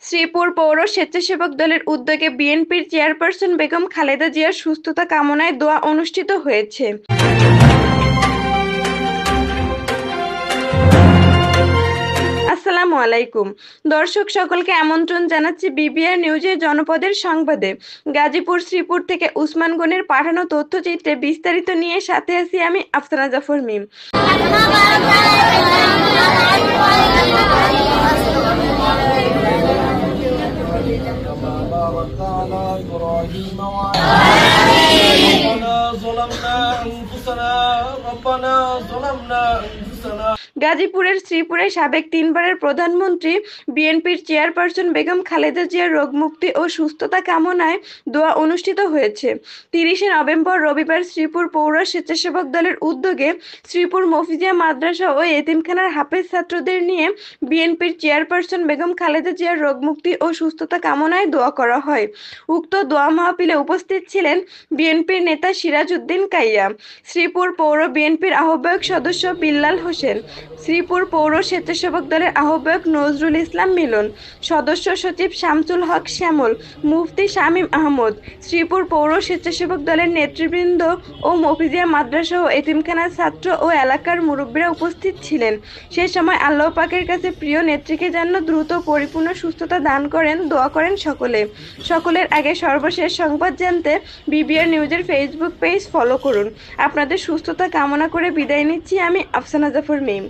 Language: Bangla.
শ্রীপুর পৌর স্বেচ্ছাসেবক দলের উদ্যোগে বিএনপির চেয়ারপারসন বেগম খালেদা জিয়ার সুস্থতা কামনায় দোয়া অনুষ্ঠিত হয়েছে। আসসালামু আলাইকুম দর্শক, সকলকে আমন্ত্রণ জানাচ্ছি বিবিআর নিউজের জনপদের সংবাদে। গাজীপুর শ্রীপুর থেকে উসমান গনির পাঠানো তথ্যচিত্রে বিস্তারিত নিয়ে সাথে আছি আমি আফসানা জাফর মিম। গাজীপুরের শ্রীপুরে সাবেক 3বারের প্রধানমন্ত্রী বিএনপির চেয়ারপারসন বেগম খালেদা জিয়ার রোগমুক্তি ও সুস্থতা কামনায় দোয়া অনুষ্ঠিত হয়েছে। 30শে নভেম্বর রবিবার শ্রীপুর পৌর স্বেচ্ছাসেবক দলের উদ্যোগে শ্রীপুর মফিজিয়া মাদ্রাসা ও এতিমখানার হাফেজ ছাত্রদের নিয়ে বিএনপির চেয়ারপারসন বেগম খালেদা জিয়ার রোগমুক্তি ও সুস্থতা কামনায় দোয়া করা হয়। উক্ত দোয়া মাহফিলে উপস্থিত ছিলেন বিএনপির নেতা সিরাজ উদ্দিন কাইয়া, শ্রীপুর পৌর বিএনপির আহ্বায়ক সদস্য বিল্লাল হোসেন, শ্রীপুর পৌর স্বেচ্ছাসেবক দলের আহ্বায়ক নজরুল ইসলাম মিলন, সদস্য সচিব শামসুল হক শ্যামল, মুফতি শামীম আহমদ, শ্রীপুর পৌর স্বেচ্ছাসেবক দলের নেতৃবৃন্দ ও মফিজিয়া মাদ্রাসা ও এতিমখানার ছাত্র ও এলাকার মুরব্বীরা উপস্থিত ছিলেন। সে সময় আল্লাহ পাকের কাছে প্রিয় নেত্রীকে যেন দ্রুত পরিপূর্ণ সুস্থতা দান করেন দোয়া করেন সকলে। সকলের আগে সর্বশেষ সংবাদ জানতে বিবিআর নিউজের ফেসবুক পেজ ফলো করুন। আপনাদের সুস্থতা কামনা করে বিদায় নিচ্ছি আমি আফসানা জাফর মিম।